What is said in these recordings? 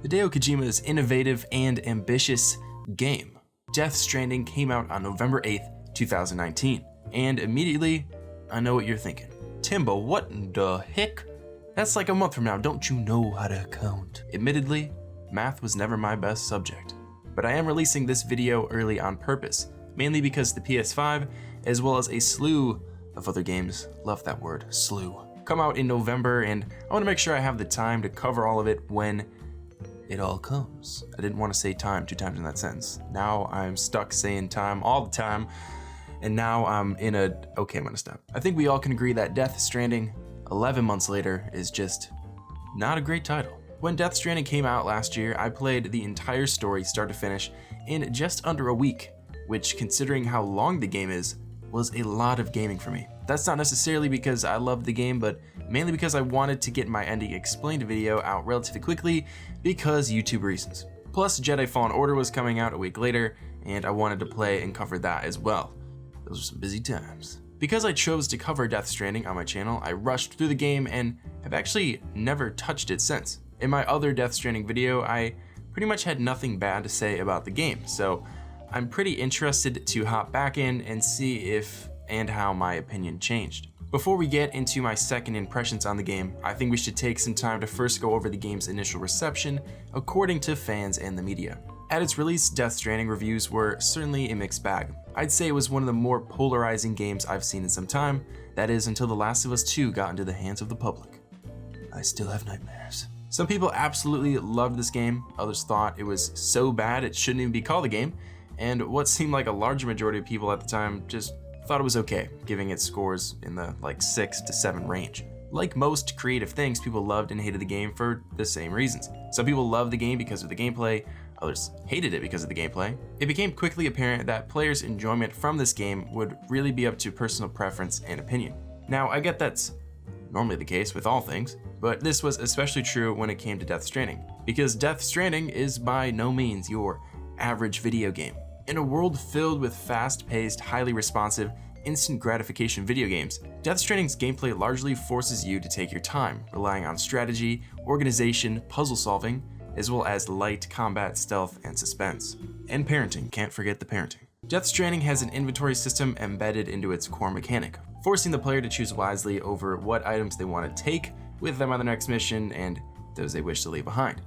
Hideo Kojima's innovative and ambitious game, Death Stranding, came out on November 8th, 2019. And immediately, I know what you're thinking. Timbo, what in the heck? That's like a month from now, don't you know how to count? Admittedly, math was never my best subject. But I am releasing this video early on purpose, mainly because the PS5, as well as a slew of other games, love that word, slew, come out in November, and I want to make sure I have the time to cover all of it when it all comes. I didn't want to say time 2 times in that sentence. Now I'm stuck saying time all the time, and now I'm in a, okay, I'm gonna stop. I think we all can agree that Death Stranding, 11 months later, is just not a great title. When Death Stranding came out last year, I played the entire story start to finish in just under a week, which, considering how long the game is, was a lot of gaming for me. That's not necessarily because I loved the game, but mainly because I wanted to get my ending explained video out relatively quickly because YouTube reasons. Plus, Jedi Fallen Order was coming out a week later, and I wanted to play and cover that as well. Those are some busy times. Because I chose to cover Death Stranding on my channel, I rushed through the game and have actually never touched it since. In my other Death Stranding video, I pretty much had nothing bad to say about the game, so I'm pretty interested to hop back in and see if and how my opinion changed. Before we get into my second impressions on the game, I think we should take some time to first go over the game's initial reception according to fans and the media. At its release, Death Stranding reviews were certainly a mixed bag. I'd say it was one of the more polarizing games I've seen in some time, that is until The Last of Us 2 got into the hands of the public. I still have nightmares. Some people absolutely loved this game, others thought it was so bad it shouldn't even be called a game, and what seemed like a larger majority of people at the time just thought it was okay, giving it scores in the 6 to 7 range. Like most creative things, people loved and hated the game for the same reasons. Some people loved the game because of the gameplay, others hated it because of the gameplay. It became quickly apparent that players' enjoyment from this game would really be up to personal preference and opinion. Now, I get that's normally the case with all things, but this was especially true when it came to Death Stranding, because Death Stranding is by no means your average video game. In a world filled with fast-paced, highly responsive, instant gratification video games, Death Stranding's gameplay largely forces you to take your time, relying on strategy, organization, puzzle solving, as well as light combat, stealth, and suspense. And parenting, can't forget the parenting. Death Stranding has an inventory system embedded into its core mechanic, forcing the player to choose wisely over what items they want to take with them on the next mission and those they wish to leave behind.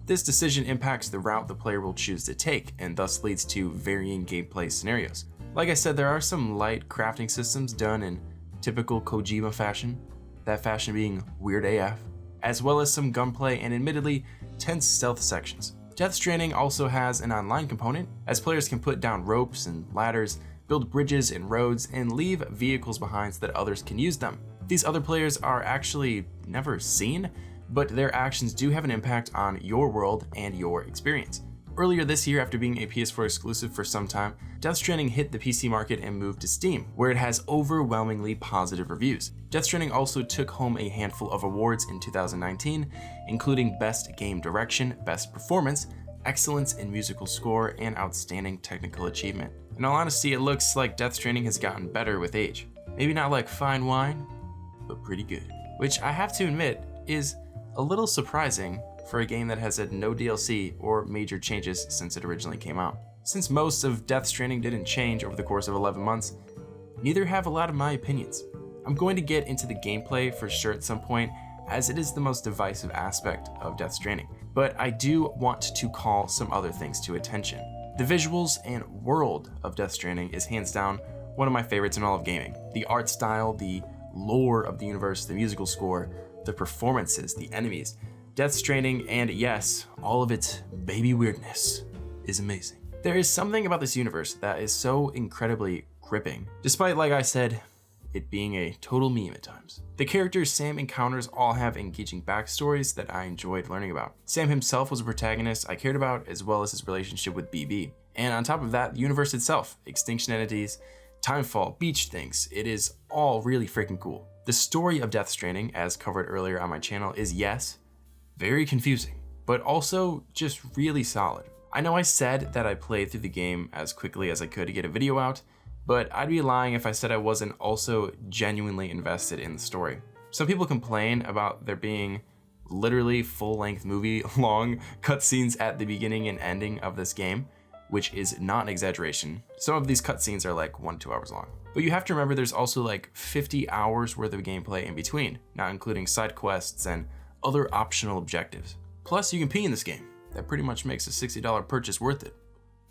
This decision impacts the route the player will choose to take, and thus leads to varying gameplay scenarios. Like I said, there are some light crafting systems done in typical Kojima fashion, that fashion being weird AF, as well as some gunplay and admittedly tense stealth sections. Death Stranding also has an online component, as players can put down ropes and ladders, build bridges and roads, and leave vehicles behind so that others can use them. These other players are actually never seen, but their actions do have an impact on your world and your experience. Earlier this year, after being a PS4 exclusive for some time, Death Stranding hit the PC market and moved to Steam, where it has overwhelmingly positive reviews. Death Stranding also took home a handful of awards in 2019, including Best Game Direction, Best Performance, Excellence in Musical Score, and Outstanding Technical Achievement. In all honesty, it looks like Death Stranding has gotten better with age. Maybe not like fine wine, but pretty good. Which I have to admit is a little surprising for a game that has had no DLC or major changes since it originally came out. Since most of Death Stranding didn't change over the course of 11 months, neither have a lot of my opinions. I'm going to get into the gameplay for sure at some point, as it is the most divisive aspect of Death Stranding, but I do want to call some other things to attention. The visuals and world of Death Stranding is hands down one of my favorites in all of gaming. The art style, the lore of the universe, the musical score, the performances, the enemies, Death Stranding, and yes, all of its baby weirdness is amazing. There is something about this universe that is so incredibly gripping, despite, like I said, it being a total meme at times. The characters Sam encounters all have engaging backstories that I enjoyed learning about. Sam himself was a protagonist I cared about, as well as his relationship with BB. And on top of that, the universe itself, extinction entities, timefall, beach things, it is all really freaking cool. The story of Death Stranding, as covered earlier on my channel, is yes, very confusing, but also just really solid. I know I said that I played through the game as quickly as I could to get a video out, but I'd be lying if I said I wasn't also genuinely invested in the story. Some people complain about there being literally full-length movie long cutscenes at the beginning and ending of this game, which is not an exaggeration. Some of these cutscenes are like 1 to 2 hours long. But you have to remember there's also like 50 hours worth of gameplay in between, not including side quests and other optional objectives. Plus, you can pee in this game. That pretty much makes a $60 purchase worth it.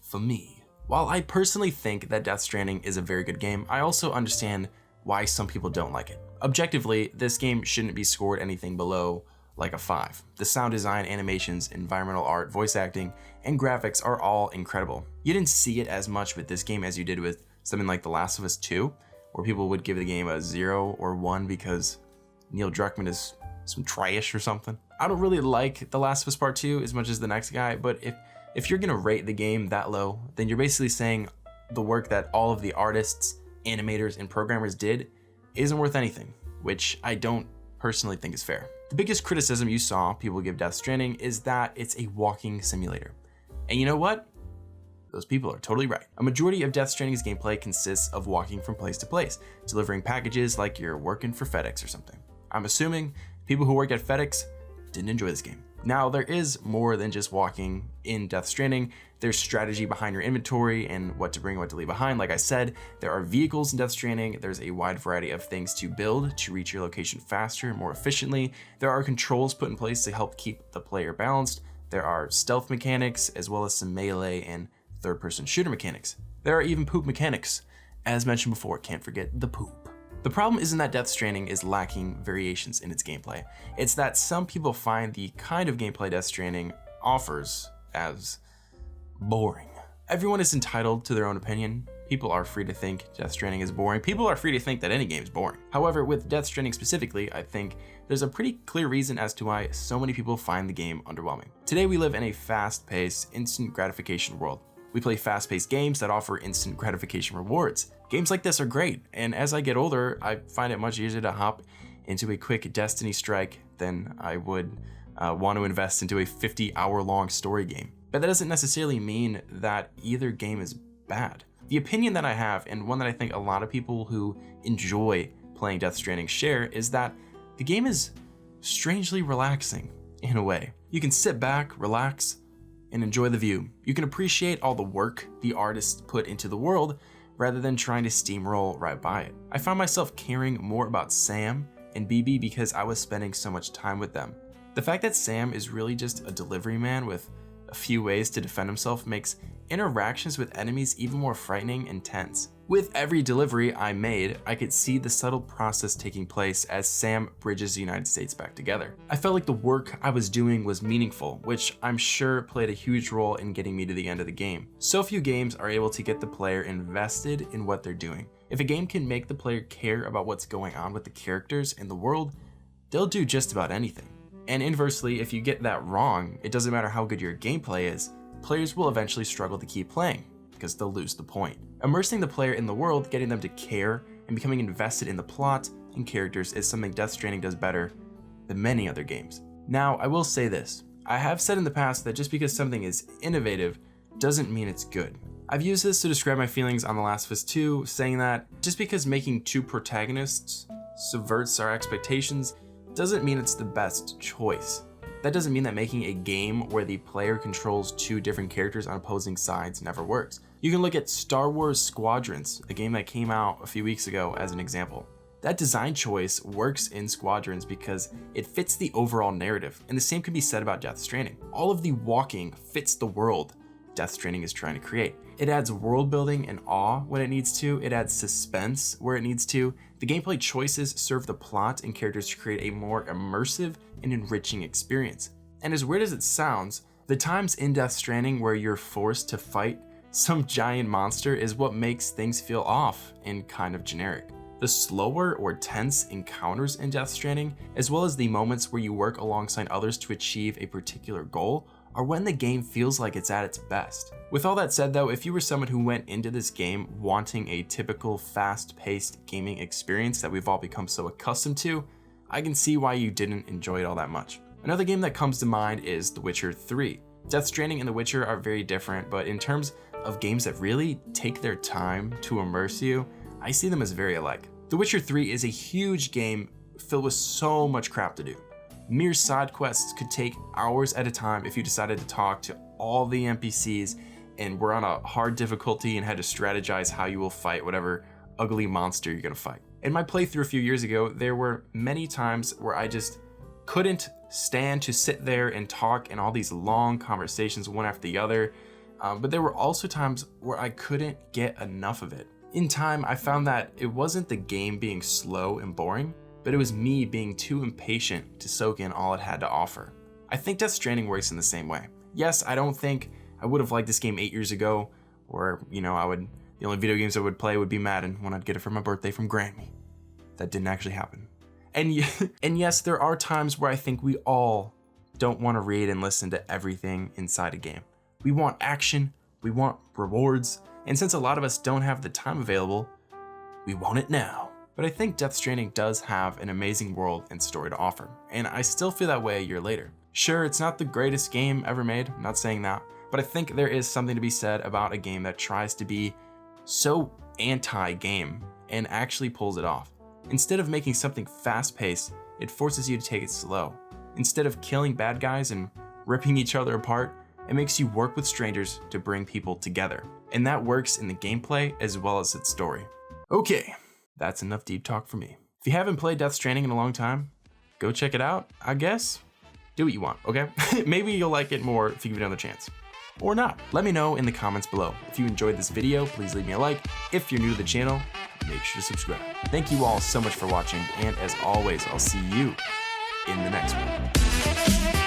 For me. While I personally think that Death Stranding is a very good game, I also understand why some people don't like it. Objectively, this game shouldn't be scored anything below like a 5. The sound design, animations, environmental art, voice acting, and graphics are all incredible. You didn't see it as much with this game as you did with something like The Last of Us 2, where people would give the game a 0 or 1 because Neil Druckmann is some trash or something. I don't really like The Last of Us Part 2 as much as the next guy, but if you're gonna rate the game that low, then you're basically saying the work that all of the artists, animators, and programmers did isn't worth anything, which I don't personally think is fair. The biggest criticism you saw people give Death Stranding is that it's a walking simulator. And you know what? Those people are totally right. A majority of Death Stranding's gameplay consists of walking from place to place, delivering packages like you're working for FedEx or something. I'm assuming people who work at FedEx didn't enjoy this game. Now, there is more than just walking in Death Stranding. There's strategy behind your inventory and what to bring and what to leave behind. Like I said, there are vehicles in Death Stranding. There's a wide variety of things to build to reach your location faster and more efficiently. There are controls put in place to help keep the player balanced. There are stealth mechanics, as well as some melee and third-person shooter mechanics. There are even poop mechanics. As mentioned before, can't forget the poop. The problem isn't that Death Stranding is lacking variations in its gameplay. It's that some people find the kind of gameplay Death Stranding offers as boring. Everyone is entitled to their own opinion. People are free to think Death Stranding is boring. People are free to think that any game is boring. However, with Death Stranding specifically, I think there's a pretty clear reason as to why so many people find the game underwhelming. Today we live in a fast-paced, instant gratification world. We play fast-paced games that offer instant gratification rewards. Games like this are great, and as I get older, I find it much easier to hop into a quick Destiny strike than I would want to invest into a 50-hour-long story game. But that doesn't necessarily mean that either game is bad. The opinion that I have, and one that I think a lot of people who enjoy playing Death Stranding share, is that the game is strangely relaxing in a way. You can sit back, relax, and enjoy the view. You can appreciate all the work the artists put into the world rather than trying to steamroll right by it. I found myself caring more about Sam and BB because I was spending so much time with them. The fact that Sam is really just a delivery man with a few ways to defend himself makes interactions with enemies even more frightening and tense. With every delivery I made, I could see the subtle process taking place as Sam bridges the United States back together. I felt like the work I was doing was meaningful, which I'm sure played a huge role in getting me to the end of the game. So few games are able to get the player invested in what they're doing. If a game can make the player care about what's going on with the characters and the world, they'll do just about anything. And inversely, if you get that wrong, it doesn't matter how good your gameplay is, players will eventually struggle to keep playing because they'll lose the point. Immersing the player in the world, getting them to care, and becoming invested in the plot and characters is something Death Stranding does better than many other games. Now, I will say this. I have said in the past that just because something is innovative doesn't mean it's good. I've used this to describe my feelings on The Last of Us 2, saying that just because making two protagonists subverts our expectations doesn't mean it's the best choice. That doesn't mean that making a game where the player controls two different characters on opposing sides never works. You can look at Star Wars Squadrons, a game that came out a few weeks ago, as an example. That design choice works in Squadrons because it fits the overall narrative, and the same can be said about Death Stranding. All of the walking fits the world Death Stranding is trying to create. It adds world building and awe when it needs to, it adds suspense where it needs to. The gameplay choices serve the plot and characters to create a more immersive and enriching experience. And as weird as it sounds, the times in Death Stranding where you're forced to fight some giant monster is what makes things feel off and kind of generic. The slower or tense encounters in Death Stranding, as well as the moments where you work alongside others to achieve a particular goal, are when the game feels like it's at its best. With all that said though, if you were someone who went into this game wanting a typical fast-paced gaming experience that we've all become so accustomed to, I can see why you didn't enjoy it all that much. Another game that comes to mind is The Witcher 3. Death Stranding and The Witcher are very different, but in terms of games that really take their time to immerse you, I see them as very alike. The Witcher 3 is a huge game filled with so much crap to do. Mere side quests could take hours at a time if you decided to talk to all the NPCs and were on a hard difficulty and had to strategize how you will fight whatever ugly monster you're gonna fight. In my playthrough a few years ago, there were many times where I just couldn't stand to sit there and talk in all these long conversations one after the other, but there were also times where I couldn't get enough of it. In time, I found that it wasn't the game being slow and boring, but it was me being too impatient to soak in all it had to offer. I think Death Stranding works in the same way. Yes, I don't think I would have liked this game 8 years ago, or, the only video games I would play would be Madden when I'd get it for my birthday from Grammy. That didn't actually happen. And yes, there are times where I think we all don't want to read and listen to everything inside a game. We want action, we want rewards, and since a lot of us don't have the time available, we want it now. But I think Death Stranding does have an amazing world and story to offer, and I still feel that way a year later. Sure, it's not the greatest game ever made, I'm not saying that, but I think there is something to be said about a game that tries to be so anti-game and actually pulls it off. Instead of making something fast-paced, it forces you to take it slow. Instead of killing bad guys and ripping each other apart, it makes you work with strangers to bring people together. And that works in the gameplay as well as its story. Okay, that's enough deep talk for me. If you haven't played Death Stranding in a long time, go check it out, I guess. Do what you want, okay? Maybe you'll like it more if you give it another chance. Or not. Let me know in the comments below. If you enjoyed this video, please leave me a like. If you're new to the channel, make sure to subscribe. Thank you all so much for watching, and as always, I'll see you in the next one.